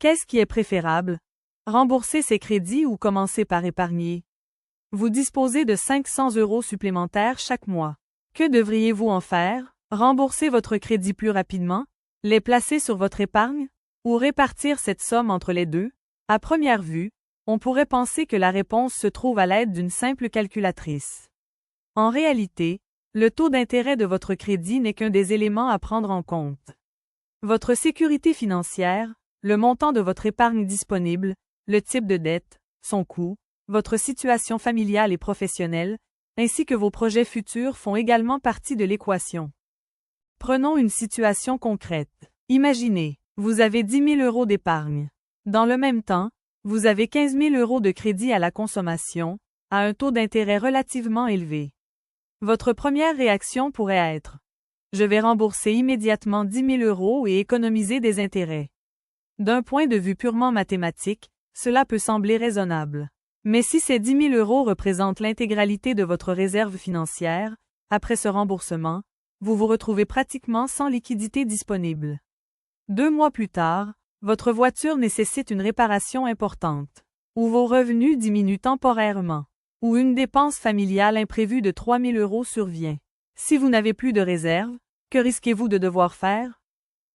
Qu'est-ce qui est préférable? Rembourser ces crédits ou commencer par épargner? Vous disposez de 500 € supplémentaires chaque mois. Que devriez-vous en faire? Rembourser votre crédit plus rapidement? Les placer sur votre épargne? Ou répartir cette somme entre les deux? À première vue, on pourrait penser que la réponse se trouve à l'aide d'une simple calculatrice. En réalité, le taux d'intérêt de votre crédit n'est qu'un des éléments à prendre en compte. Votre sécurité financière, le montant de votre épargne disponible, le type de dette, son coût, votre situation familiale et professionnelle, ainsi que vos projets futurs font également partie de l'équation. Prenons une situation concrète. Imaginez, vous avez 10 000 € d'épargne. Dans le même temps, vous avez 15 000 € de crédit à la consommation, à un taux d'intérêt relativement élevé. Votre première réaction pourrait être: je vais rembourser immédiatement 10 000 € et économiser des intérêts. D'un point de vue purement mathématique, cela peut sembler raisonnable. Mais si ces 10 000 € représentent l'intégralité de votre réserve financière, après ce remboursement, vous vous retrouvez pratiquement sans liquidité disponible. 2 mois plus tard, votre voiture nécessite une réparation importante, ou vos revenus diminuent temporairement, ou une dépense familiale imprévue de 3 000 € survient. Si vous n'avez plus de réserve, que risquez-vous de devoir faire?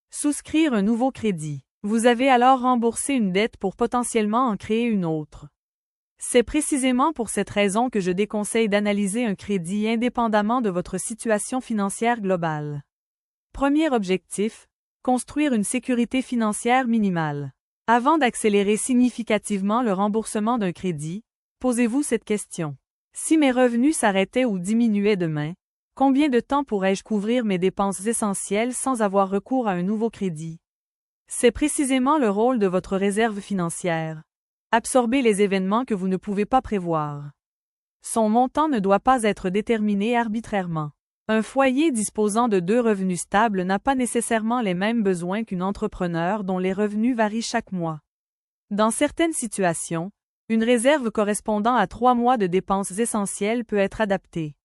Souscrire un nouveau crédit. Vous avez alors remboursé une dette pour potentiellement en créer une autre. C'est précisément pour cette raison que je déconseille d'analyser un crédit indépendamment de votre situation financière globale. Premier objectif: construire une sécurité financière minimale. Avant d'accélérer significativement le remboursement d'un crédit, posez-vous cette question. Si mes revenus s'arrêtaient ou diminuaient demain, combien de temps pourrais-je couvrir mes dépenses essentielles sans avoir recours à un nouveau crédit? C'est précisément le rôle de votre réserve financière. Absorber les événements que vous ne pouvez pas prévoir. Son montant ne doit pas être déterminé arbitrairement. Un foyer disposant de 2 revenus stables n'a pas nécessairement les mêmes besoins qu'un entrepreneur dont les revenus varient chaque mois. Dans certaines situations, une réserve correspondant à 3 mois de dépenses essentielles peut être adaptée.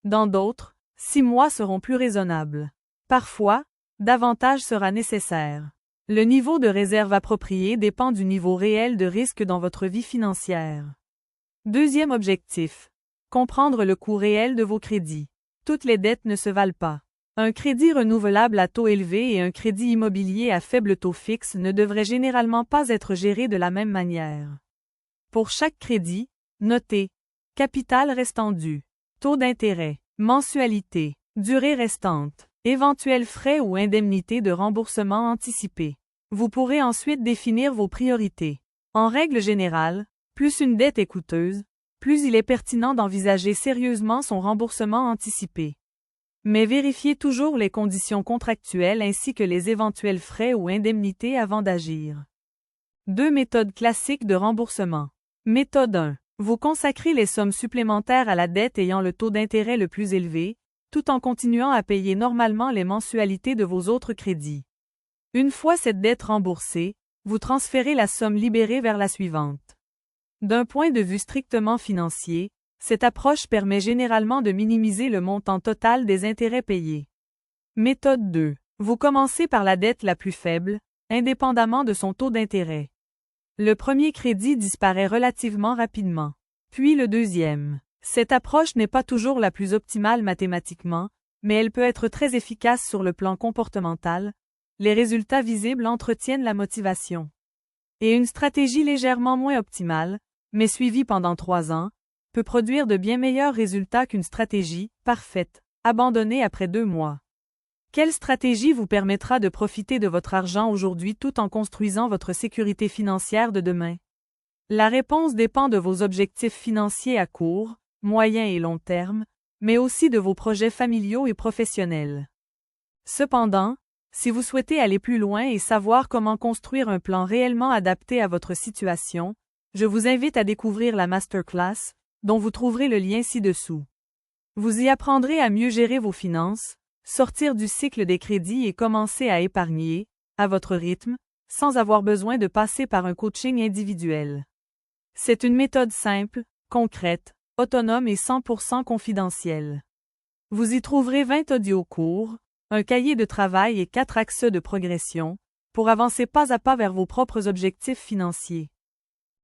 Dans d'autres, 6 mois seront plus raisonnables. Parfois, davantage sera nécessaire. Le niveau de réserve approprié dépend du niveau réel de risque dans votre vie financière. Deuxième objectif: comprendre le coût réel de vos crédits. Toutes les dettes ne se valent pas. Un crédit renouvelable à taux élevé et un crédit immobilier à faible taux fixe ne devraient généralement pas être gérés de la même manière. Pour chaque crédit, notez: capital restant dû, taux d'intérêt, mensualité, durée restante, éventuels frais ou indemnités de remboursement anticipé. Vous pourrez ensuite définir vos priorités. En règle générale, plus une dette est coûteuse, plus il est pertinent d'envisager sérieusement son remboursement anticipé. Mais vérifiez toujours les conditions contractuelles ainsi que les éventuels frais ou indemnités avant d'agir. 2 méthodes classiques de remboursement. Méthode 1. Vous consacrez les sommes supplémentaires à la dette ayant le taux d'intérêt le plus élevé, tout en continuant à payer normalement les mensualités de vos autres crédits. Une fois cette dette remboursée, vous transférez la somme libérée vers la suivante. D'un point de vue strictement financier, cette approche permet généralement de minimiser le montant total des intérêts payés. Méthode 2. Vous commencez par la dette la plus faible, indépendamment de son taux d'intérêt. Le premier crédit disparaît relativement rapidement, puis le deuxième. Cette approche n'est pas toujours la plus optimale mathématiquement, mais elle peut être très efficace sur le plan comportemental. Les résultats visibles entretiennent la motivation. Et une stratégie légèrement moins optimale, mais suivie pendant 3 ans, peut produire de bien meilleurs résultats qu'une stratégie parfaite, abandonnée après 2 mois. Quelle stratégie vous permettra de profiter de votre argent aujourd'hui tout en construisant votre sécurité financière de demain? La réponse dépend de vos objectifs financiers à court, moyen et long terme, mais aussi de vos projets familiaux et professionnels. Cependant, si vous souhaitez aller plus loin et savoir comment construire un plan réellement adapté à votre situation, je vous invite à découvrir la masterclass, dont vous trouverez le lien ci-dessous. Vous y apprendrez à mieux gérer vos finances, sortir du cycle des crédits et commencer à épargner, à votre rythme, sans avoir besoin de passer par un coaching individuel. C'est une méthode simple, concrète, autonome et 100% confidentielle. Vous y trouverez 20 audios courts, un cahier de travail et 4 axes de progression, pour avancer pas à pas vers vos propres objectifs financiers.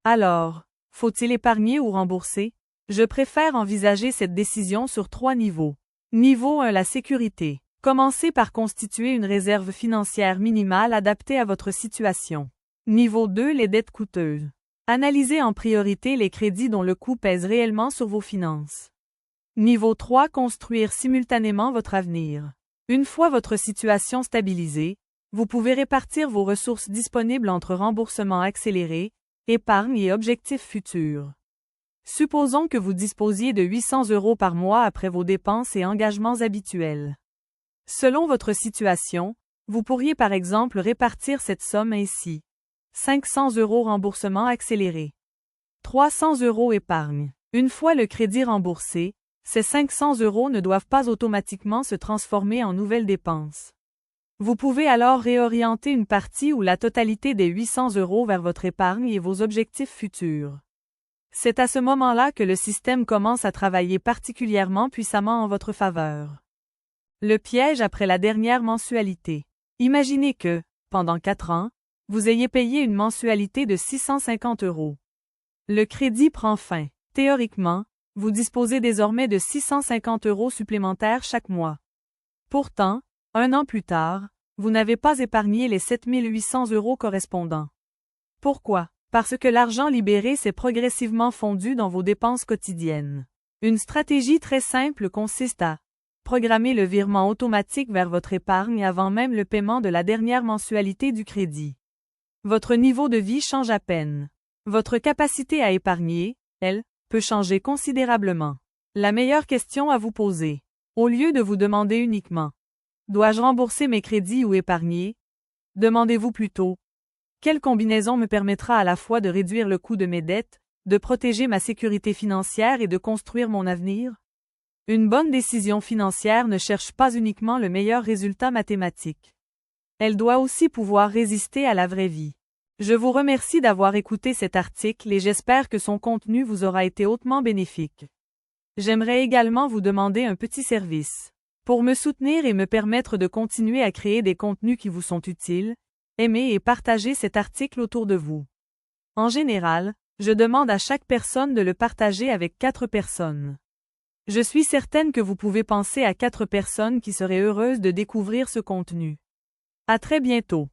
Alors, faut-il épargner ou rembourser? Je préfère envisager cette décision sur 3 niveaux. Niveau 1, la sécurité. Commencez par constituer une réserve financière minimale adaptée à votre situation. Niveau 2, les dettes coûteuses. Analysez en priorité les crédits dont le coût pèse réellement sur vos finances. Niveau 3, construire simultanément votre avenir. Une fois votre situation stabilisée, vous pouvez répartir vos ressources disponibles entre remboursement accéléré, épargne et objectifs futurs. Supposons que vous disposiez de 800 € par mois après vos dépenses et engagements habituels. Selon votre situation, vous pourriez par exemple répartir cette somme ainsi. 500 € remboursement accéléré. 300 € épargne. Une fois le crédit remboursé, ces 500 € ne doivent pas automatiquement se transformer en nouvelles dépenses. Vous pouvez alors réorienter une partie ou la totalité des 800 € vers votre épargne et vos objectifs futurs. C'est à ce moment-là que le système commence à travailler particulièrement puissamment en votre faveur. Le piège après la dernière mensualité. Imaginez que, pendant 4 ans, vous ayez payé une mensualité de 650 €. Le crédit prend fin. Théoriquement, vous disposez désormais de 650 € supplémentaires chaque mois. Pourtant, 1 an plus tard, vous n'avez pas épargné les 7 800 € correspondants. Pourquoi? Parce que l'argent libéré s'est progressivement fondu dans vos dépenses quotidiennes. Une stratégie très simple consiste à programmer le virement automatique vers votre épargne avant même le paiement de la dernière mensualité du crédit. Votre niveau de vie change à peine. Votre capacité à épargner, elle, peut changer considérablement. La meilleure question à vous poser, au lieu de vous demander uniquement « Dois-je rembourser mes crédits ou épargner ?» demandez-vous plutôt « Quelle combinaison me permettra à la fois de réduire le coût de mes dettes, de protéger ma sécurité financière et de construire mon avenir ?» Une bonne décision financière ne cherche pas uniquement le meilleur résultat mathématique. Elle doit aussi pouvoir résister à la vraie vie. Je vous remercie d'avoir écouté cet article et j'espère que son contenu vous aura été hautement bénéfique. J'aimerais également vous demander un petit service. Pour me soutenir et me permettre de continuer à créer des contenus qui vous sont utiles, aimez et partagez cet article autour de vous. En général, je demande à chaque personne de le partager avec 4 personnes. Je suis certaine que vous pouvez penser à 4 personnes qui seraient heureuses de découvrir ce contenu. À très bientôt.